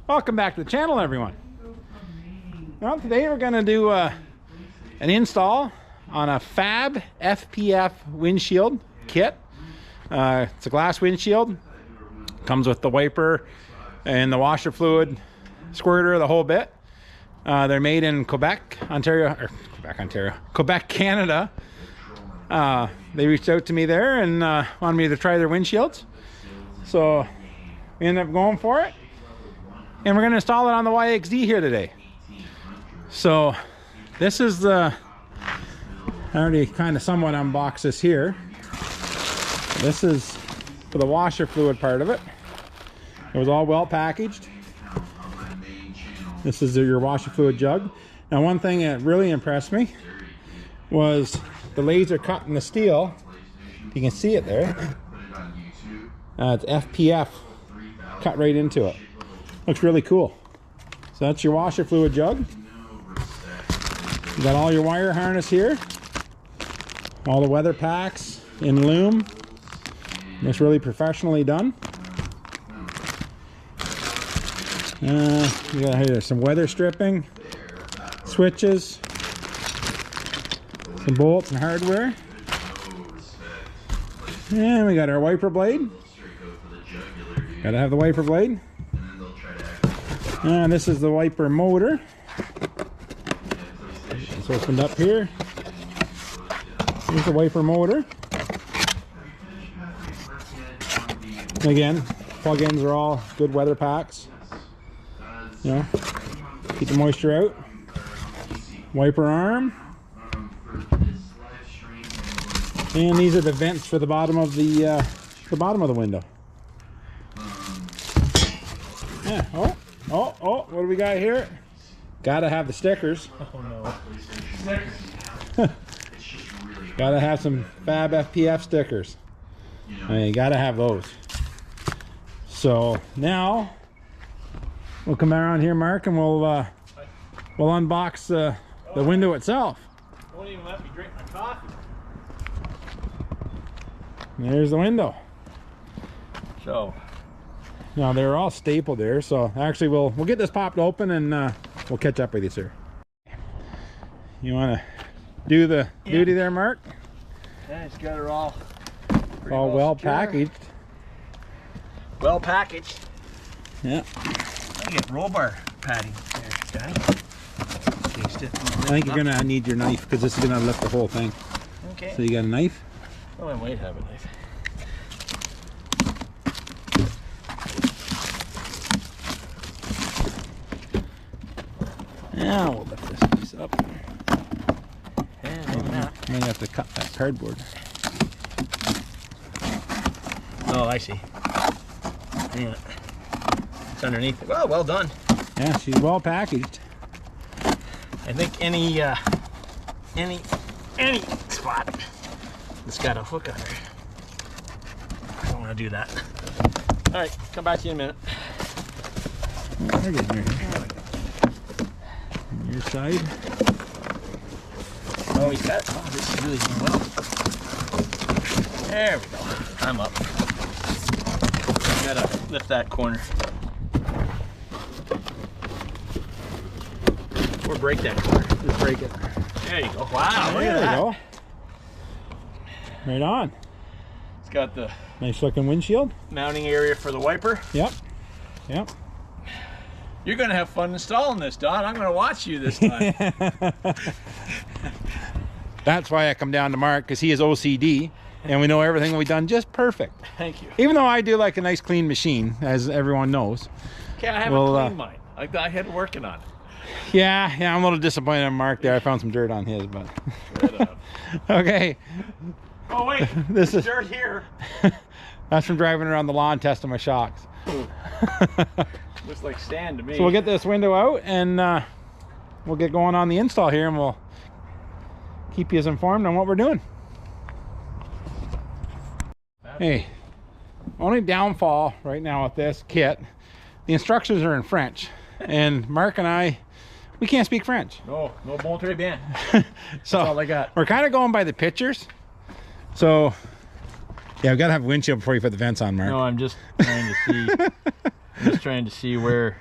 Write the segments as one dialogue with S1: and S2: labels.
S1: Welcome back to the channel, everyone. Well, today we're going to do an install on a FAB FPF windshield kit. It's a glass windshield. Comes with the wiper and the washer fluid, squirter, the whole bit. They're made in Quebec, Canada. They reached out to me there and wanted me to try their windshields. So we ended up going for it. And we're going to install it on the YXZ here today. So this is the, I already kind of somewhat unboxed this here. This is for the washer fluid part of it. It was all well packaged. This is your washer fluid jug. Now, one thing that really impressed me was the laser cut in the steel. If you can see it there, it's FPF cut right into it. Looks really cool. So that's your washer fluid jug. You got all your wire harness here, all the weather packs in loom. It's really professionally done. You got here some weather stripping, switches, some bolts and hardware. And we got our wiper blade. Gotta have the wiper blade. And this is the wiper motor. It's opened up here. Here's the wiper motor. Again, plug-ins are all good weather packs. You know, keep the moisture out. Wiper arm. And these are the vents for the bottom of the window. Yeah. Oh, what do we got here? Gotta have the stickers.
S2: Oh no. Stickers.
S1: Gotta have some FAB FPF stickers. I mean, you gotta have those. So now we'll come around here, Mark, and we'll unbox the window itself.
S2: Won't even let me drink my coffee.
S1: There's the window.
S2: So
S1: now they're all stapled there, so actually we'll get this popped open and we'll catch up with you, sir. You want to do the duty there, Mark?
S2: Yeah, it's got it all
S1: well packaged.
S2: Well packaged.
S1: Yeah.
S2: I get roll bar padding there, Johnny. Taste it.
S1: I think you're gonna need your knife because this is gonna lift the whole thing.
S2: Okay.
S1: So you got a knife?
S2: Oh, I might have a knife.
S1: Now we'll lift this piece up.
S2: And that.
S1: Might have to cut that cardboard.
S2: Oh, I see. Yeah. It's underneath. Well, well done.
S1: Yeah, she's well packaged.
S2: I think any spot that's got a hook on her. I don't want to do that. All right, come back to you in a minute.
S1: They're getting here. Your side.
S2: Oh, he's got it. Oh, this is really doing well. There we go. I'm up. Gotta lift that corner. Or break that corner.
S1: Just break it.
S2: There you go. Wow, look
S1: There
S2: at
S1: we
S2: that.
S1: go. Right on.
S2: It's got the
S1: Nice looking windshield.
S2: mounting area for the wiper.
S1: Yep. Yep.
S2: You're gonna have fun installing this, Don. I'm gonna watch you this time.
S1: That's why I come down to Mark, because he is OCD and we know everything will be done just perfect.
S2: Thank you.
S1: Even though I do like a nice clean machine, as everyone knows.
S2: Okay, I haven't cleaned mine. I had working on it.
S1: Yeah, I'm a little disappointed in Mark there. I found some dirt on his, but
S2: Shut up.
S1: okay.
S2: Oh wait,
S1: This is
S2: dirt here.
S1: that's from driving around the lawn testing my shocks.
S2: Looks like sand to me.
S1: So we'll get this window out and we'll get going on the install here, and we'll keep you as informed on what we're doing. Hey, only downfall right now with this kit, the instructions are in French, and Mark and I, we can't speak French.
S2: No bon très bien.
S1: So
S2: That's all I got.
S1: We're kind of going by the pictures. So yeah, we've got to have windshield before you put the vents on, Mark.
S2: No, I'm just trying to see. I'm just trying to see where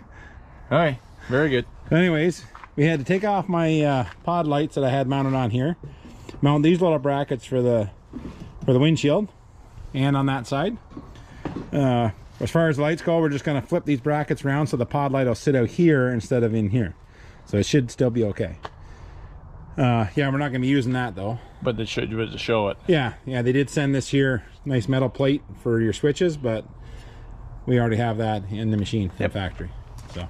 S2: All right, very good.
S1: Anyways, we had to take off my pod lights that I had mounted on here, mount these little brackets for the windshield and on that side. As far as the lights go, we're just going to flip these brackets around so the pod light will sit out here instead of in here, so it should still be okay. Yeah, we're not going to be using that though,
S2: But they should to show it.
S1: yeah, they did send this here nice metal plate for your switches, but we already have that in the machine from the factory. So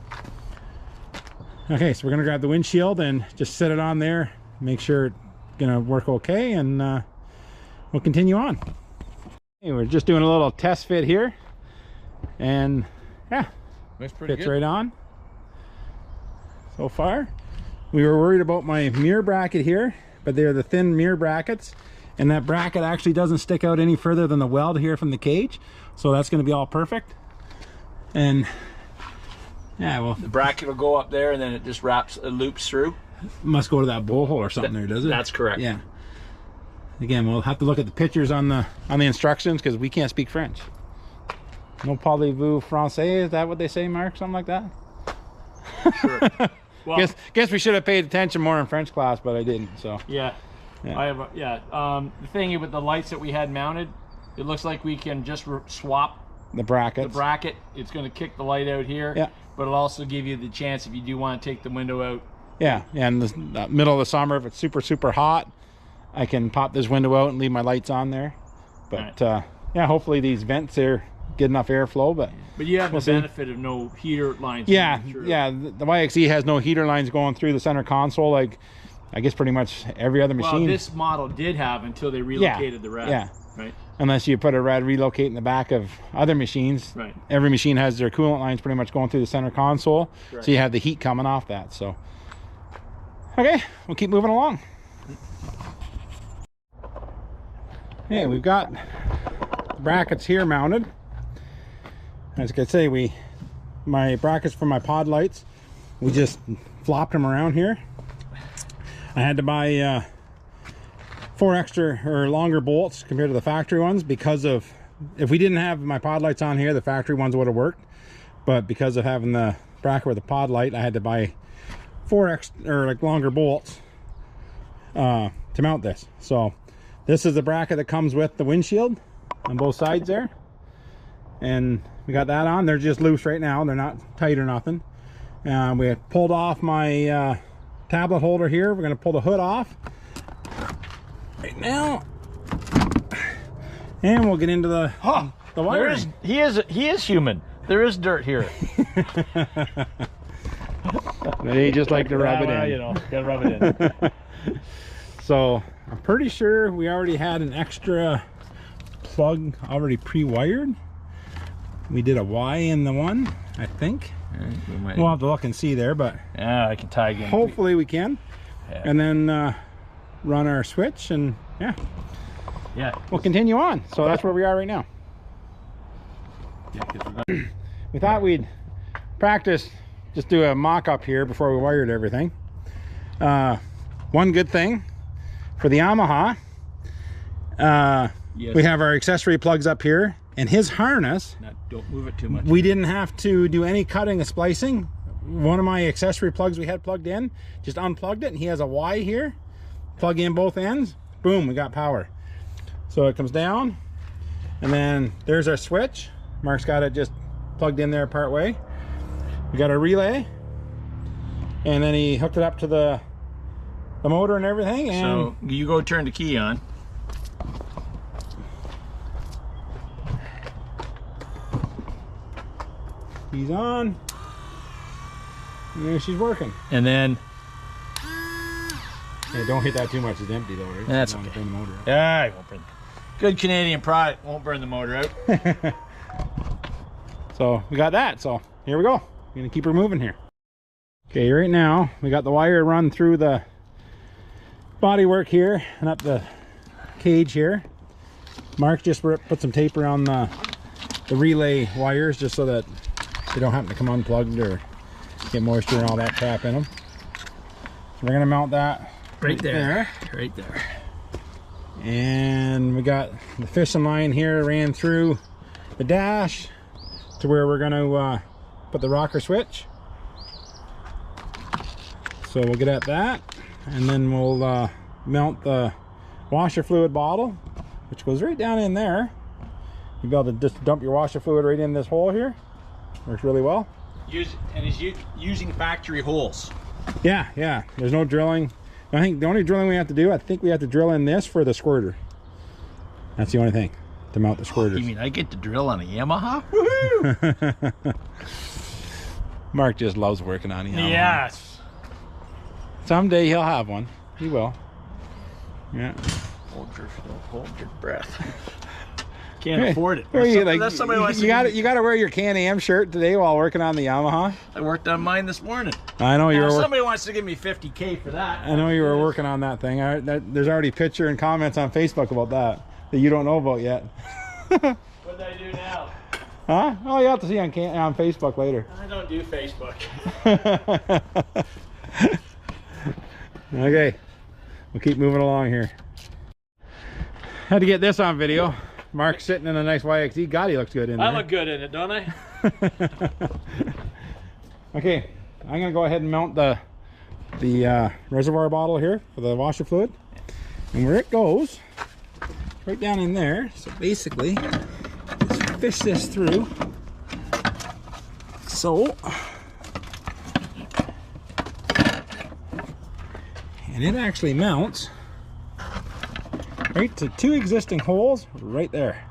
S1: okay, so we're gonna grab the windshield and just set it on there, make sure it's gonna work okay, and we'll continue on. Okay, we're just doing a little test fit here, and yeah,
S2: Looks pretty
S1: fits
S2: good.
S1: right on so far. We were worried about my mirror bracket here, but they're the thin mirror brackets, and that bracket actually doesn't stick out any further than the weld here from the cage, so that's going to be all perfect. And yeah, well,
S2: The bracket will go up there, and then it just loops through.
S1: must go to that bowl hole or something there, does it?
S2: That's correct.
S1: Yeah. Again, we'll have to look at the pictures on the instructions because we can't speak French. No parlez-vous français? Is that what they say, Mark? Something like that?
S2: Sure. Well,
S1: Guess we should have paid attention more in French class, but I didn't. So
S2: yeah.
S1: Yeah.
S2: I have the thing with the lights that we had mounted, it looks like we can just swap
S1: the brackets.
S2: the bracket. It's going to kick the light out here.
S1: Yeah.
S2: But it'll also give you the chance if you do want to take the window out.
S1: Yeah, in the middle of the summer, if it's super hot, I can pop this window out and leave my lights on there. But yeah, hopefully these vents are get enough airflow. But
S2: you have
S1: we'll
S2: the
S1: see.
S2: benefit of no heater lines.
S1: Yeah,
S2: going through.
S1: yeah. The YXZ has no heater lines going through the center console, like I guess pretty much every other machine.
S2: Well, this model did have until they relocated the rad.
S1: Yeah.
S2: Right.
S1: Unless you put a rad relocate in the back of other machines.
S2: Right.
S1: Every machine has their coolant lines pretty much going through the center console.
S2: Right.
S1: So you have the heat coming off that. So okay, we'll keep moving along. Okay, we've got the brackets here mounted. As I can say, my brackets for my pod lights, we just flopped them around here. I had to buy 4 extra or longer bolts compared to the factory ones because of, if we didn't have my pod lights on here, the factory ones would have worked, but because of having the bracket with the pod light, I had to buy 4 extra or like longer bolts to mount this. So this is the bracket that comes with the windshield on both sides there, and we got that on. They're just loose right now, they're not tight or nothing. We had pulled off my tablet holder here. We're going to pull the hood off right now, and we'll get into the wiring.
S2: He is human. There is dirt here.
S1: They just like to rub it in.
S2: You know, gotta rub it in.
S1: So I'm pretty sure we already had an extra plug already pre-wired. We did a Y in the one, I think. We'll have to look and see there, but
S2: yeah, I can tie again.
S1: hopefully we can.
S2: Yeah.
S1: And then run our switch, and yeah, we'll continue on. So that's where we are right now. We thought we'd practice, just do a mock-up here before we wired everything. One good thing for the Yamaha, we have our accessory plugs up here, and his harness,
S2: don't move it too much.
S1: we didn't have to do any cutting or splicing. One of my accessory plugs we had plugged in, just unplugged it, and he has a Y here. Plug in both ends, boom, we got power. So it comes down, and then there's our switch. Mark's got it just plugged in there part way. We got our relay, and then he hooked it up to the motor and everything. And
S2: so you go turn the key on.
S1: he's on. And there she's working.
S2: And then
S1: Hey, don't hit that too much. It's empty though, right?
S2: That's
S1: You don't
S2: okay.
S1: wanna burn the motor out.
S2: yeah, I won't burn. Good Canadian product won't burn the motor out.
S1: So we got that. So here we go. We're gonna keep her moving here. Okay, right now we got the wire run through the bodywork here and up the cage here. Mark just put some tape around the relay wires just so that they don't happen to come unplugged or get moisture and all that crap in them. So we're gonna mount that
S2: Right there. Right there.
S1: And we got the fishing line here ran through the dash to where we're going to put the rocker switch. So we'll get at that, and then we'll mount the washer fluid bottle, which goes right down in there. You'll be able to just dump your washer fluid right in this hole here. Works really well.
S2: And he's using factory holes.
S1: Yeah, yeah. There's no drilling. I think the only drilling we have to do, I think we have to drill in this for the squirter. That's the only thing to mount the squirters.
S2: You mean I get to drill on a Yamaha?
S1: Woohoo! Mark just loves working on a Yamaha.
S2: Yes.
S1: Someday he'll have one. He will. Yeah.
S2: Hold your breath. Can't afford it.
S1: That's somebody wants you got to wear your Can-Am shirt today while working on the Yamaha.
S2: I worked on mine this morning.
S1: I know you were.
S2: Somebody wants to give me $50K for that.
S1: I know you were working on that thing. There's already picture and comments on Facebook about that you don't know about yet.
S2: What did I do now?
S1: Huh? Oh, you have to see on Facebook later.
S2: I don't do Facebook.
S1: Okay, we'll keep moving along here. Had to get this on video. Mark's sitting in a nice YXZ. God, he looks good in there.
S2: I look good in it, don't I?
S1: Okay, I'm gonna go ahead and mount the reservoir bottle here for the washer fluid, and where it goes, right down in there. So basically, just fish this through. So, and it actually mounts right to two existing holes right there.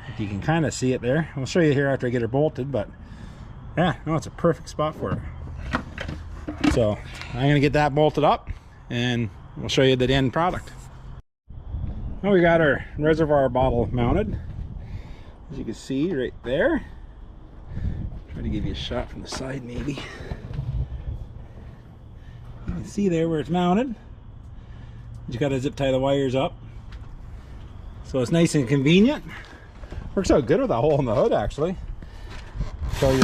S1: If you can kind of see it there. I'll show you here after I get it bolted, but yeah, no, it's a perfect spot for it. So I'm gonna get that bolted up and we'll show you the end product. Now we got our reservoir bottle mounted, as you can see right there. Try to give you a shot from the side maybe. You can see there where it's mounted. You gotta zip tie the wires up, so it's nice and convenient. Works out good with that hole in the hood actually. So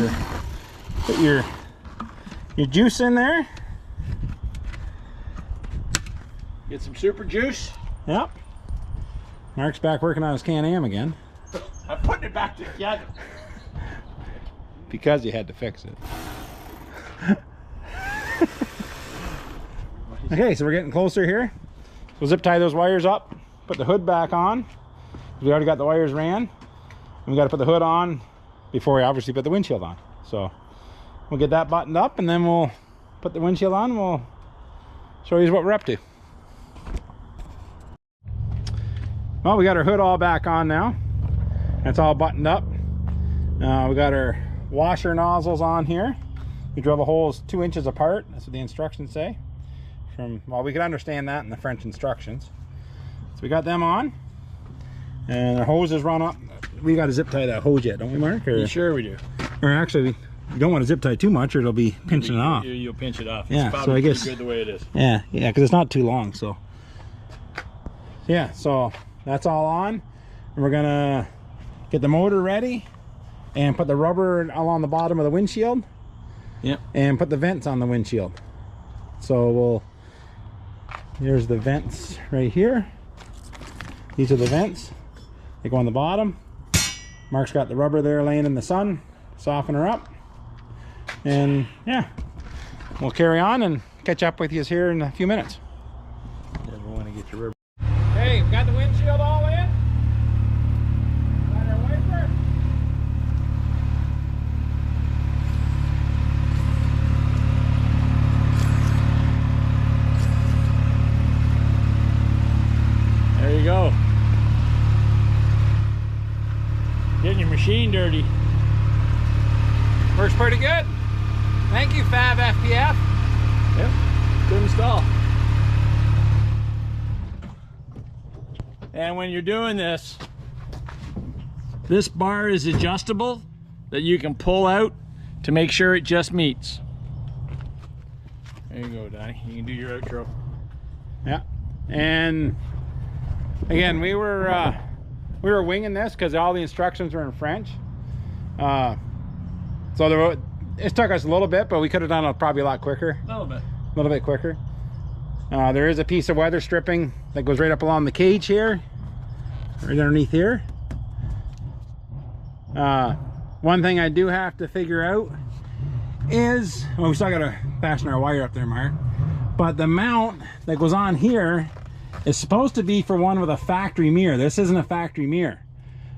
S1: put your juice in there.
S2: Get some super juice.
S1: Yep. Mark's back working on his Can-Am again.
S2: I'm putting it back together.
S1: Because you had to fix it. Okay, so we're getting closer here. We'll zip tie those wires up, put the hood back on. We already got the wires ran. And we got to put the hood on before we obviously put the windshield on. So we'll get that buttoned up and then we'll put the windshield on and we'll show you what we're up to. Well, we got our hood all back on now. That's all buttoned up. We got our washer nozzles on here. We drill the holes 2 inches apart. That's what the instructions say. Well, we can understand that in the French instructions. So we got them on, and our hoses run up. We got to zip tie that hose yet, don't we, Mark? Or,
S2: sure we do.
S1: Or actually, we don't want to zip tie too much, or it'll be pinching it off.
S2: You'll pinch it off.
S1: Yeah,
S2: it's
S1: so I guess
S2: good the way it is.
S1: Yeah, because it's not too long. So yeah, so that's all on, and we're gonna get the motor ready and put the rubber along the bottom of the windshield.
S2: Yep. And
S1: put the vents on the windshield. So here's the vents right here. These are the vents. They go on the bottom. Mark's got the rubber there laying in the sun, soften her up. And yeah, we'll carry on and catch up with you here in a few minutes.
S2: Never want to get your rubber.
S1: Hey, we got the windshield all in. Got our wiper.
S2: There you go. Getting your machine dirty.
S1: Works pretty good. Thank you, FAB FPF.
S2: Yep, good install. And when you're doing this bar is adjustable that you can pull out to make sure it just meets. There you go, Donnie. You can do your outro.
S1: Yeah, and again, we were winging this because all the instructions were in French. So it took us a little bit, but we could have done it probably a lot quicker.
S2: A
S1: little bit quicker. There is a piece of weather stripping that goes right up along the cage here, right underneath here. One thing I do have to figure out is, well, we still gotta fasten our wire up there, Mark. But the mount that goes on here is supposed to be for one with a factory mirror. This isn't a factory mirror.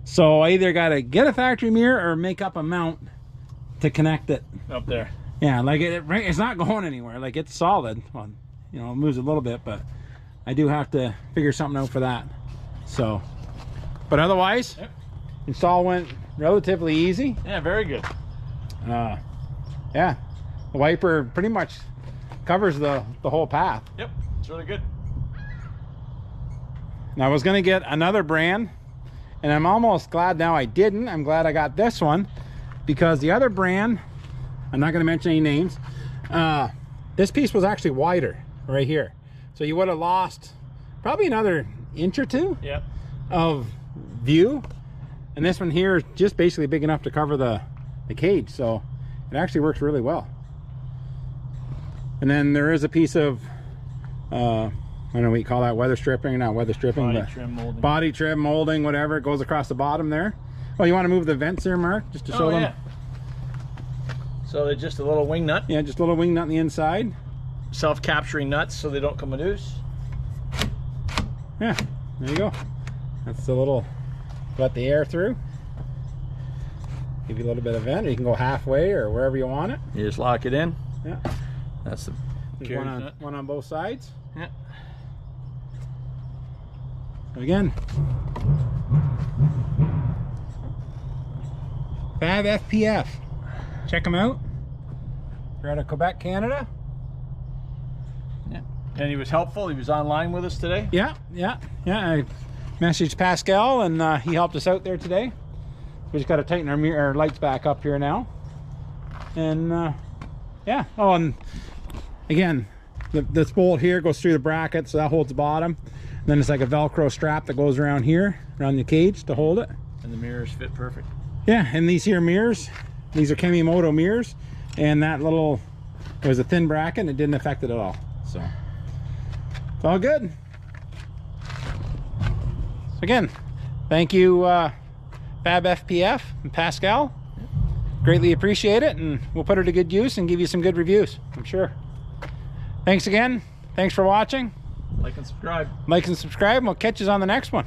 S1: So I either gotta get a factory mirror or make up a mount to connect it.
S2: Up there.
S1: Yeah, like it's not going anywhere. Like it's solid. Well, you know, it moves a little bit, but I do have to figure something out for that. So, but otherwise, yep. Install went relatively easy.
S2: Yeah, very good.
S1: Yeah, the wiper pretty much covers the whole path.
S2: Yep, it's really good.
S1: Now I was gonna get another brand, and I'm almost glad now I didn't. I'm glad I got this one, because the other brand, I'm not gonna mention any names, this piece was actually wider right here. So you would have lost probably another inch or two, yep, of view. And this one here is just basically big enough to cover the cage. So it actually works really well. And then there is a piece of, I don't know what you call that, weather stripping, not weather stripping,
S2: body
S1: but
S2: trim molding. Body
S1: trim molding, whatever. It goes across the bottom there. Oh, you want to move the vents there, Mark, just to show them?
S2: So they're just a little wing nut.
S1: Yeah, just a little wing nut on the inside.
S2: Self-capturing nuts so they don't come loose.
S1: Yeah, there you go. That's the little, let the air through. Give you a little bit of vent, or you can go halfway or wherever you want it.
S2: You just lock it in.
S1: Yeah.
S2: That's the
S1: one on both sides.
S2: Yeah.
S1: So again, FAB FPF. Check them out. They're out of Quebec, Canada.
S2: Yeah. And he was helpful. He was online with us today.
S1: Yeah. I messaged Pascal, and he helped us out there today. We just got to tighten our lights back up here now. And yeah. Oh, and again, this bolt here goes through the bracket, so that holds the bottom. And then it's like a Velcro strap that goes around here, around the cage to hold it.
S2: And the mirrors fit perfect.
S1: Yeah, and these here mirrors, these are Kemimoto mirrors, and that little, it was a thin bracket and it didn't affect it at all. So it's all good. So again, thank you FAB FPF and Pascal. Greatly appreciate it, and we'll put it to good use and give you some good reviews, I'm sure. Thanks again. Thanks for watching.
S2: Like and subscribe.
S1: Like and subscribe, and we'll catch you on the next one.